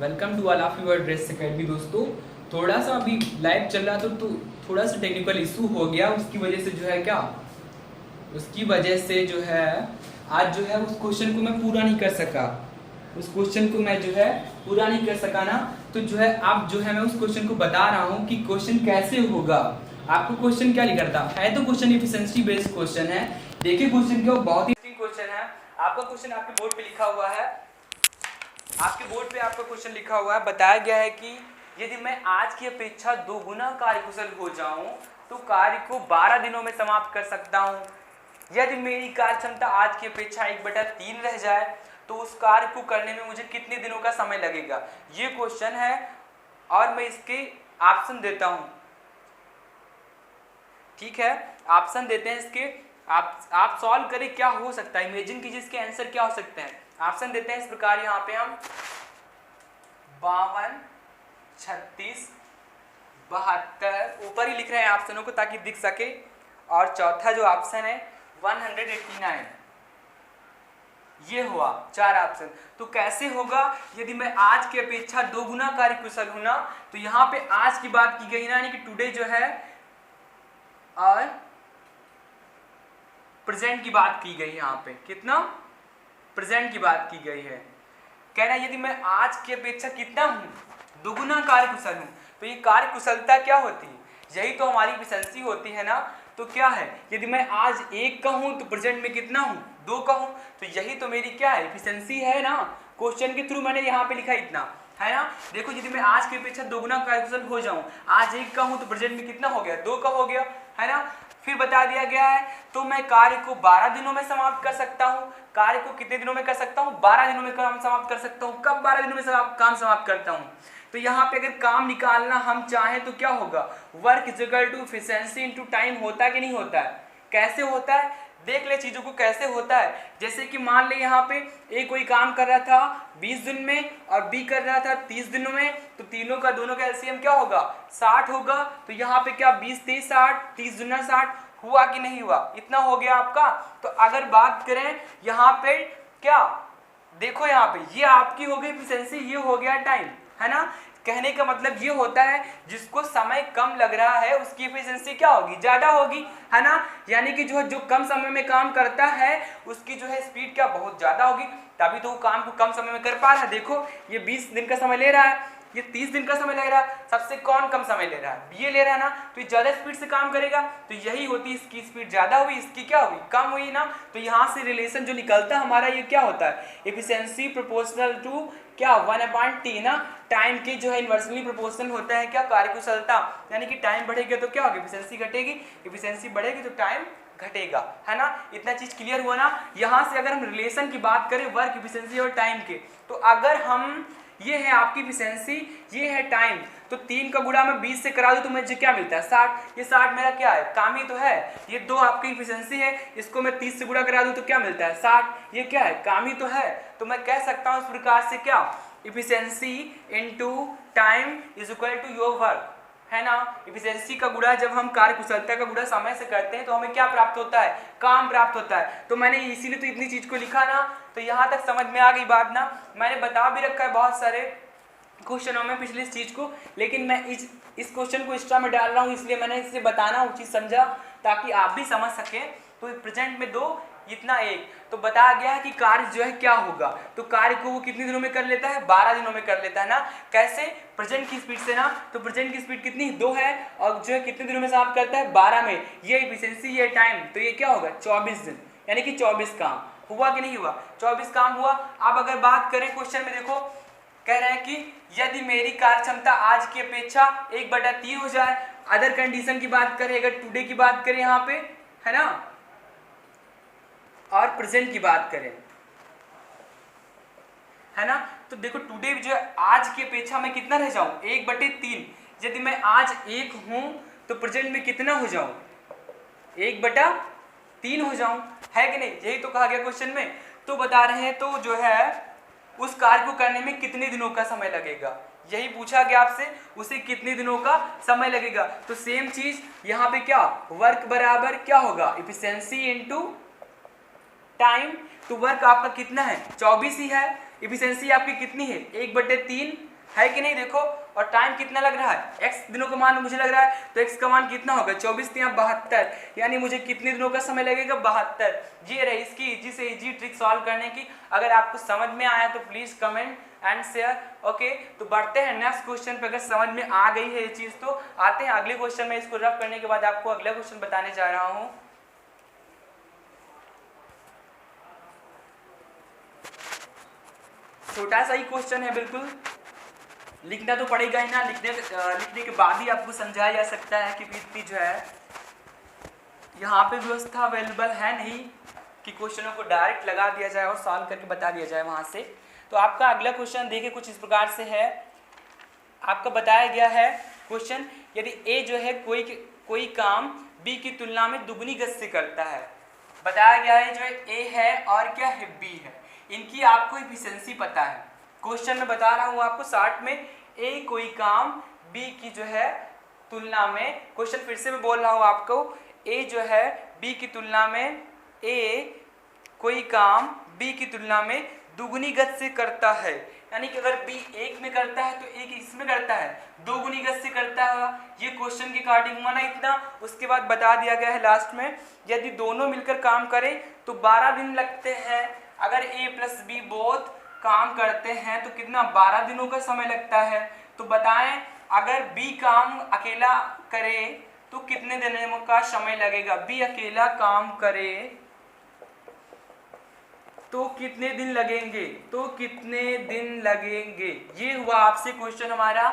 Welcome to all of your dress academy. दोस्तों, थोड़ा सा अभी लाइव चल रहा तो थोड़ा सा टेक्निकल इशू हो गया। उसकी वजह से जो है उसकी वजह से जो है आज जो है उस क्वेश्चन को मैं पूरा नहीं कर सका। उस क्वेश्चन को मैं जो है पूरा नहीं कर सका ना, तो जो है अब जो है मैं उस क्वेश्चन को बता रहा हूँ कि क्वेश्चन कैसे होगा। आपको क्वेश्चन क्या लिखा है, तो क्वेश्चन एफिशिएंसी बेस्ड क्वेश्चन है। देखिए क्वेश्चन क्या, बहुत ही इंटरेस्टिंग क्वेश्चन है। आपका क्वेश्चन आपके बोर्ड पे लिखा हुआ है। आपके बोर्ड पे आपका क्वेश्चन लिखा हुआ है। बताया गया है कि यदि मैं आज की अपेक्षा 2 गुना कार्यकुशल हो जाऊं तो कार्य को 12 दिनों में समाप्त कर सकता हूं। यदि मेरी कार्य क्षमता आज की अपेक्षा 1/3 रह जाए तो उस कार्य को करने में मुझे कितने दिनों का समय लगेगा। ये क्वेश्चन है और मैं इसके ऑप्शन देता हूं। ठीक है, ऑप्शन देते हैं इसके। आप सॉल्व करें क्या हो सकता है, इमेजिन कीजिए इसके आंसर क्या हो सकते हैं। ऑप्शन देते हैं इस प्रकार, यहाँ पे हम 52, 36, 72 ऊपर ही लिख रहे हैं ऑप्शनों को ताकि दिख सके। और चौथा जो ऑप्शन है 189, ये हुआ 4 ऑप्शन। तो कैसे होगा, यदि मैं आज की अपेक्षा 2 गुना कार्यकुशल हूं ना, तो यहाँ पे आज की बात की गई ना, यानी कि टुडे जो है और प्रेजेंट की बात की गई। यहाँ पे कितना प्रेजेंट की बात की गई है। कहना यदि मैं आज की अपेक्षा कितना हूँ, दुगुना कार्यकुशल हूँ, तो ये कार्यकुशलता क्या होती है, यही तो हमारी एफिशिएंसी होती है ना। तो क्या है, यदि मैं आज 1 का हूँ तो प्रेजेंट में कितना हूँ, 2 का हूँ, तो यही तो मेरी क्या है, एफिशिएंसी है ना। क्वेश्चन के थ्रू मैंने यहाँ पे लिखा इतना है ना। देखो यदि मैं आज की अपेक्षा 2 गुना कार्यकुशल हो जाऊँ, आज 1 का हूँ तो प्रेजेंट में कितना हो गया, 2 का हो गया है ना। फिर बता दिया गया है तो मैं कार्य को 12 दिनों में समाप्त कर सकता हूँ। कार्य को कितने दिनों में कर सकता हूँ, 12 दिनों में काम समाप्त कर सकता हूँ। कब 12 दिनों में काम समाप्त करता हूँ, तो यहाँ पे अगर काम निकालना हम चाहें तो क्या होगा, work is equal to efficiency into time होता है कि नहीं होता है। कैसे होता है, देख ले चीजों को कैसे होता है। जैसे कि मान ले यहाँ पे ए कोई काम कर रहा था 20 दिन में और बी कर रहा था 30 दिनों में, तो तीनों का दोनों का एलसीएम क्या होगा, 60 होगा। तो यहाँ पे क्या 20 30 60, 30 दुना 60 हुआ कि नहीं हुआ, इतना हो गया आपका। तो अगर बात करें यहाँ पे क्या, देखो यहाँ पे ये आपकी हो गई एफिशिएंसी, ये हो गया टाइम, है ना। कहने का मतलब ये होता है जिसको समय कम लग रहा है उसकी एफिशिएंसी क्या होगी, ज्यादा होगी, है ना। यानी कि जो कम समय में काम करता है उसकी जो है स्पीड क्या बहुत ज्यादा होगी, तभी तो वो काम को कम समय में कर पा रहा है। देखो ये 20 दिन का समय ले रहा है, ये 30 दिन का समय लग रहा है, सबसे कौन कम समय ले रहा है, ये ले रहा है ना, तो ये ज्यादा स्पीड से काम करेगा। तो यही होती है, इसकी स्पीड ज्यादा हुई, इसकी क्या हुई, कम हुई ना। तो यहाँ से रिलेशन जो निकलता है हमारा ये क्या होता है, एफिशिएंसी प्रोपोर्शनल टू क्या 1/t ना, टाइम की जो है इनवर्सली प्रोपोर्शनल होता है क्या, कार्यकुशलता। यानी कि टाइम बढ़ेगा तो क्या होगा, एफिशिएंसी घटेगी, एफिशिएंसी बढ़ेगी तो टाइम घटेगा, है ना। इतना चीज क्लियर हुआ ना। यहाँ से अगर हम रिलेशन की बात करें वर्क एफिशिएंसी और टाइम के, तो अगर हम, ये है आपकी एफिशिएंसी, ये है टाइम, तो 3 का गुणा मैं 20 से करा दूं तो मुझे क्या मिलता है, 60। ये 60 मेरा क्या है, काम ही तो है। ये 2 आपकी एफिशिएंसी है, इसको मैं 30 से गुणा करा दूं तो क्या मिलता है, 60। ये क्या है, काम ही तो है। तो मैं कह सकता हूं इस प्रकार से क्या, efficiency into time is equal to your work, है ना। एफिशिएंसी का गुणा जब हम कार्यकुशलता का गुणा समय से करते हैं तो हमें क्या प्राप्त होता है, काम प्राप्त होता है। तो मैंने इसीलिए तो इतनी चीज को लिखा ना। तो यहाँ तक समझ में आ गई बात ना। मैंने बता भी रखा है बहुत सारे क्वेश्चनों में पिछले इस चीज को, लेकिन मैं इस क्वेश्चन को एक्स्ट्रा में डाल रहा हूँ, इसलिए मैंने इसे बताना उचित समझा ताकि आप भी समझ सकें। तो प्रेजेंट में 2 इतना 1, तो बताया गया है कि कार्य जो है क्या होगा, तो कार्य को वो कितने दिनों में कर लेता है, 12 दिनों में कर लेता है ना। कैसे, प्रेजेंट की स्पीड से ना। तो प्रेजेंट की स्पीड कितनी, 2 है, और जो है कितने दिनों में समाप्त करता है, 12 में। ये एफिशिएंसी, ये टाइम, तो ये क्या होगा 24 दिन, यानी कि 24 काम हुआ कि नहीं हुआ, 24 काम हुआ। अब अगर बात करें क्वेश्चन में, देखो कह रहे हैं कि यदि मेरी कार्य क्षमता आज की अपेक्षा 1/3 हो जाए, अदर कंडीशन की बात करें, अगर टुडे की बात करें यहाँ पे, है ना, और प्रेजेंट की बात करें, है ना। तो देखो टुडे जो है आज की अपेक्षा मैं कितना रह जाऊं, 1/3। यदि मैं आज 1 हूं तो प्रेजेंट में कितना हो जाऊं, 1/3 हो जाऊं, है कि नहीं। यही तो कहा गया क्वेश्चन में। तो बता रहे हैं तो जो है उस कार्य को करने में कितने दिनों का समय लगेगा, यही पूछा गया आपसे, उसे कितने दिनों का समय लगेगा। तो सेम चीज यहाँ पे क्या, वर्क बराबर क्या होगा, एफिशिएंसी इनटू टाइम। तो वर्क आपका कितना है, 24 ही है। इफिशियंसी आपकी कितनी है 1/3 है कि नहीं देखो। और टाइम कितना लग रहा है, x दिनों का मान मुझे लग रहा है, तो x का मान कितना होगा 24 या 72, यानी मुझे कितने दिनों का समय लगेगा 72। ये रही इसकी इजी से इजी ट्रिक सॉल्व करने की। अगर आपको समझ में आया तो please comment and share. Okay, तो बढ़ते हैं नेक्स्ट क्वेश्चन पे। अगर समझ में आ गई है ये चीज तो आते हैं अगले क्वेश्चन में। इसको रफ करने के बाद आपको अगला क्वेश्चन बताने जा रहा हूँ। छोटा सा ही क्वेश्चन है, बिल्कुल लिखना तो पड़ेगा ही ना, लिखने के बाद ही आपको समझाया जा सकता है कि इतनी जो है यहाँ पे व्यवस्था अवेलेबल है नहीं कि क्वेश्चनों को डायरेक्ट लगा दिया जाए और सॉल्व करके बता दिया जाए वहाँ से। तो आपका अगला क्वेश्चन देखिए कुछ इस प्रकार से है। आपका बताया गया है क्वेश्चन, यदि ए जो है कोई काम बी की तुलना में दुगनी गति से करता है। बताया गया है जो ए है और क्या है बी है, इनकी आपको इफिशियंसी पता है। क्वेश्चन में बता रहा हूँ आपको शॉर्ट में, ए कोई काम बी की जो है तुलना में, क्वेश्चन फिर से मैं बोल रहा हूँ आपको, ए जो है बी की तुलना में, ए कोई काम बी की तुलना में दुगनी गति से करता है। यानी कि अगर बी एक में करता है तो एक इसमें करता है, दो गुनी गति से करता है। ये क्वेश्चन के अकॉर्डिंग हुआ ना इतना। उसके बाद बता दिया गया है लास्ट में, यदि दोनों मिलकर काम करें तो 12 दिन लगते हैं। अगर ए प्लस बी बोथ काम करते हैं तो कितना 12 दिनों का समय लगता है। तो बताएं अगर बी काम अकेला करे तो कितने दिनों का समय लगेगा। बी अकेला काम करे तो कितने दिन लगेंगे, तो कितने दिन लगेंगे। ये हुआ आपसे क्वेश्चन हमारा।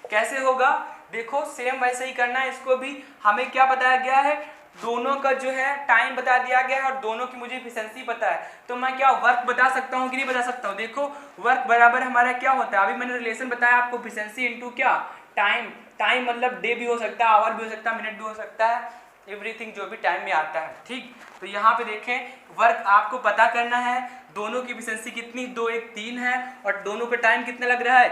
कैसे होगा देखो, सेम वैसे ही करना है इसको भी। हमें क्या बताया गया है, दोनों का जो है टाइम बता दिया गया है और दोनों की मुझे एफिशिएंसी पता है। तो मैं क्या वर्क बता सकता हूँ कि नहीं बता सकता हूँ। देखो वर्क बराबर हमारा क्या होता है, अभी मैंने रिलेशन बताया आपको, एफिशिएंसी इनटू क्या टाइम। टाइम मतलब डे भी हो सकता है, आवर भी हो सकता है, मिनट भी हो सकता है, एवरीथिंग जो भी टाइम में आता है। ठीक, तो यहाँ पे देखें वर्क आपको पता करना है, दोनों की एफिशिएंसी कितनी 2 1 3 है और दोनों का टाइम कितना लग रहा है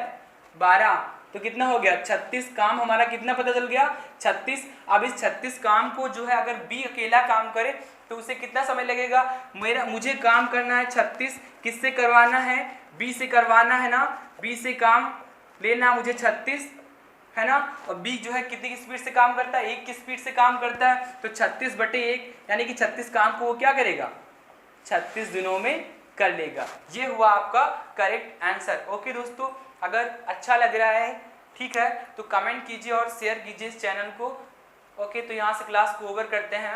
12, तो कितना हो गया 36। काम हमारा कितना पता चल गया 36। अब इस 36 काम को जो है अगर बी अकेला काम करे तो उसे कितना समय लगेगा। मुझे काम करना है 36, किससे करवाना है, बी से करवाना है ना, बी से काम लेना मुझे 36 है ना। और बी जो है कितनी की स्पीड से काम करता है, 1 की स्पीड से काम करता है। तो 36/1 यानी कि 36 काम को वो क्या करेगा 36 दिनों में कर लेगा। ये हुआ आपका करेक्ट आंसर। ओके दोस्तों, अगर अच्छा लग रहा है ठीक है तो कमेंट कीजिए और शेयर कीजिए इस चैनल को। ओके, तो यहाँ से क्लास को ओवर करते हैं।